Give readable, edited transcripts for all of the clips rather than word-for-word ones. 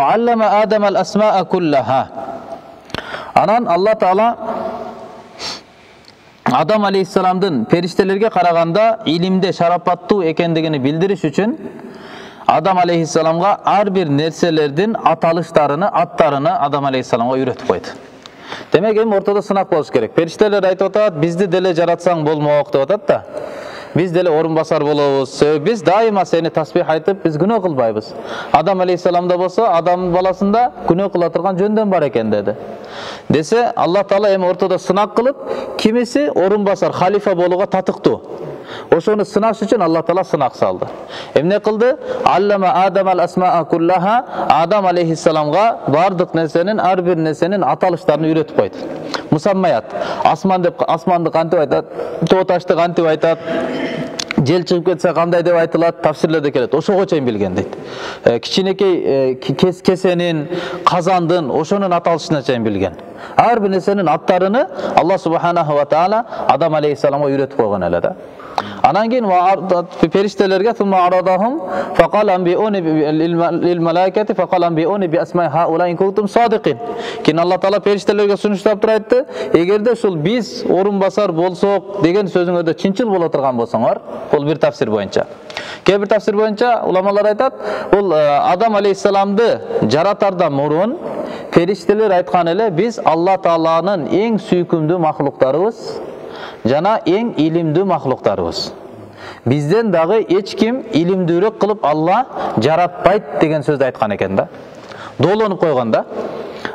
وعلم آدم الأسماء كلها. Анан Алла Таала Адам алейхиссаламдын периштелерге караганда илимде шарапаттуу экендигини билдириш үчүн Адам алейхиссаламга ар бир нерселердин аталыштарыны, аттарыны Адам алейхиссаламга үйрөтүп койду. Демек эми ортодо сынак болуш керек. Периштелер айтып атат, бизди деле жаратсаң болмок деп атат да. Биз деле орун басар болобуз. Биз дайыма сени тасбих айтып, биз күнөө кылбайбыз. Адам алейхиссаламда болсо, Адам баласында күнөө кыла турган жөндөн бар экен деди. Десе, Алла Таала эми ортодо сынак кылып, кимиси орун басар, халифа болууга татыктуу. Ошону сынаш үчүн Алла Таала сынак салды. Эмне кылды? Аллама Адамал асмаа куллаха, Адам алейхиссаламга бардык нерсенин, ар бир нерсенин аталыштарын үйрөтүп койду. Мусаммаят. Асман деп асманды кантип айтат, тоо ташты кантип айтат, жел чыгып кетсе кандай деп айтылат, тафсирлерде келет. Ошого чейин билген дейт. Кичинекей кесенин, казандын, ошонун аталышына чейин билген. Ар бир нерсенин аттарыны Алла субханаху ва таала Адам алейхиссаламга үйрөтүп койгон эле да. Анан кийин периштелерге сумма арадахум фaqal anbi'uni lil malaikati faqal anbi'uni bi asma'i haula in kuntum sadiqin. Кийин Алла Таала периштелерге сунуштап туруп айтты, эгерде ушул биз орун басар болсок деген сөзүңөрдө чынчыл боло турган болсоңор, бул бир тафсир боюнча. Кээ бир тафсир боюнча уламалар айтат, бул Адам алейхиссаламды жаратардан мурун периштелер айткан эле, биз Алла Тааланын эң сүйкүмдүү махлуктарыбыз жана эң илимдүү махлуктарыбыз. Бизден дагы эч ким илимдүүрөөк кылып Алла жаратпайт деген сөздү айткан экен да. Доолонуп койгон да.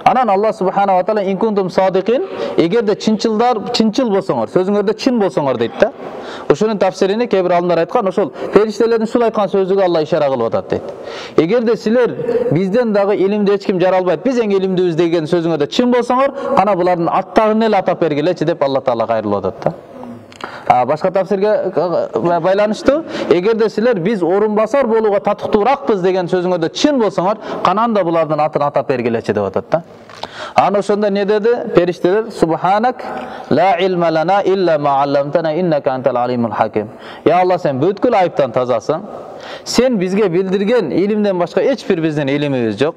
Анан Алла субханаху ва таала ин кунтум садикин, эгерде чынчыл болсоңор, сөзүңөрдө чын болсоңор дейт да. Ошонун тафсирини кээ бир алымдар айткан, ошол периштелердин ушул айткан сөзүгө Алла ишара кылып атат дейт. Эгерде силер бизден дагы илимди эч ким жара албайт, биз эң илимдүүбүз деген сөзүңөрдө чын болсоңор, кана булардын аттарын эле атап бергилечи деп Алла Таала кайрылып атат да. Башка тафсирге байланыштуу, эгерде силер биз орун басар болууга татыктууракпыз деген сөзүңөрдө чын болсоңор, канан да булардын атын атап бергилечи деп атат да. Аны ошондо не деди? Периштелер субханак ла илма лана илля ма алламтана иннака антал алимул хаким. Я Алла, сен бүткүл айыптан тазасың. Сен бизге билдирген илимден башка эч бир биздин илимибиз жок.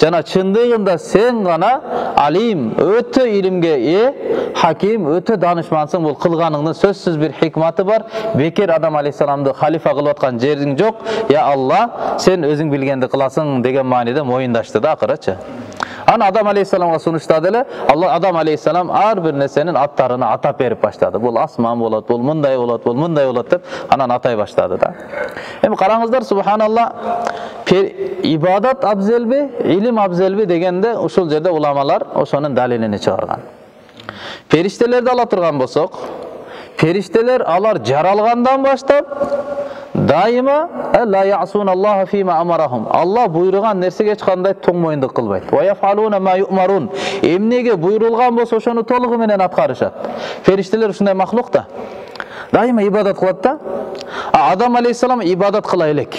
Жана чындыгында сен гана алим, өтө илимге хаким, өтө данышмансың. Бул кылганыңдын сөзсүз бир хикматы бар. Бекер Адам алейхиссаламды халифа кылып аткан жериң жок. Я Алла, сен өзүң билгенди кыласың деген мааниде моюндашты да акырычы. Аны Адам алейхиссаламга сунуштады эле. Адам алейхиссалам ар бир нерсенин аттарына атап берип баштады. Бул асман болот, бул мындай болот, бул мындай болот деп анан атай баштады да. Эми караңыздар, субханалла, ибадат абзелби, илим абзелби дегенде ушул жерде уламалар ошонун далилини чыгарган. Периштелерди ала турган болсок, периштелер алар жаралгандан баштап дайыма ла ясун Аллаха фима амарахум. Алла буйруган нерсеге эч кандай тоң моюндук кылбайт. Ва яфалуна ма юмарун. Эмнеге буйрулган болсо ошону толугу менен аткарышат. Периштелер ушундай махлук да. Дайыма ибадат кылат да. Адам алейхиссалам ибадат кыла элек.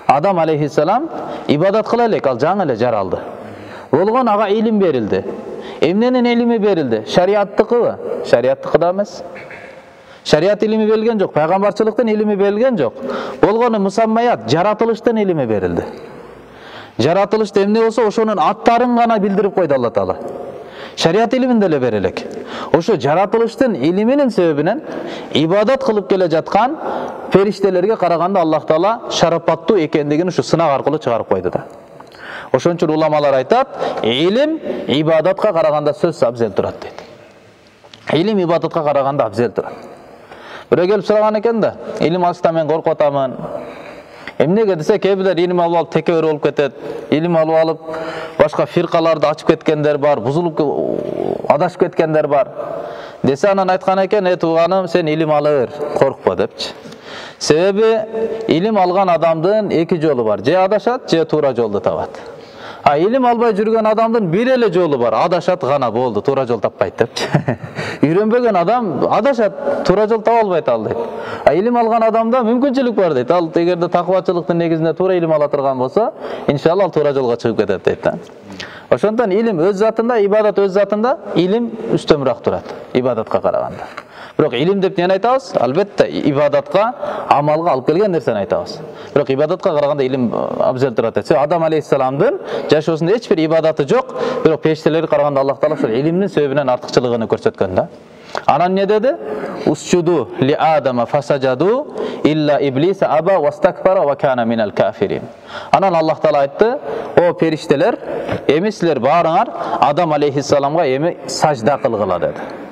Адам алейхиссалам ибадат кыла элек, ал жаңы эле жаралды. Болгон ага илим берилди. Эмненин илими берилди? Шариаттыкыбы? Шариаттыкы да эмес. Шариат илими берилген жок, пайгамбарчылыктын илими берилген жок. Болгону мусаммаят, жаратылыштын илими берилди. Жаратылышта эмне болсо ошонун аттарын гана билдирип койду Алла Таала. Шариат илимин деле берелек. Ошо жаратылыштын илиминин себебинен ибадат кылып келе жаткан периштелерге караганда Аллах Таала шарапаттуу экендигин ушу сынак аркылуу чыгарып койду да. Ошон үчүн уламалар айтат, илим ибадатка караганда сөз абзел турат дейт. Илим ибадатка караганда абзел турат. Бирөө келип сураган экен да, илим алышта мен коркуп атамын. Эмнеге десе, кээ бирлер илим алып текебер болуп кетет. Илим алып башка фиркаларды ачып кеткендер бар, бузулуп адашып кеткендер бар. Десе, анан айткан экен, тууганым, сен илим ала бер, коркпа депчи. Себеби илим алган адамдын эки жолу бар. Же адашат, же туура жолду табат. Илим албай жүргөн адамдын бир эле жолу бар. Адашат гана болду, туура жол таппайт депчи. Үйрөнбөгөн адам адашат, туура жол таба албайт ал дейт. Илим алган адамда мүмкүнчүлүк бар дейт. Ал эгерде такыбачылыктын негизинде туура илим ала турган болсо, иншалла ал туура жолго чыгып кетет дейт да. Ошондон илим өз затында, ибадат өз затында, илим үстөмүрөөк турат ибадатка караганда. Бирок илим деп нени айтабыз? Албетте ибадатка, амалга алып келген нерсени айтабыз. Бирок ибадатка караганда илим абзел турат. Адам алейхиссаламдын жашоосунда эч бир ибадаты жок, бирок периштелерге караганда Аллах Таала ошол илимдин себебинен артыкчылыгын көрсөткөн да. Анан не dedi? Usjudu li Adama fasajadu illa iblisa aba wastakbara wa kana minal kafirin. Anan Allah Taala aytты, o perişteler, emi sizler barыңар Adam aleyhissalamga emi sajda kılgıla dedi.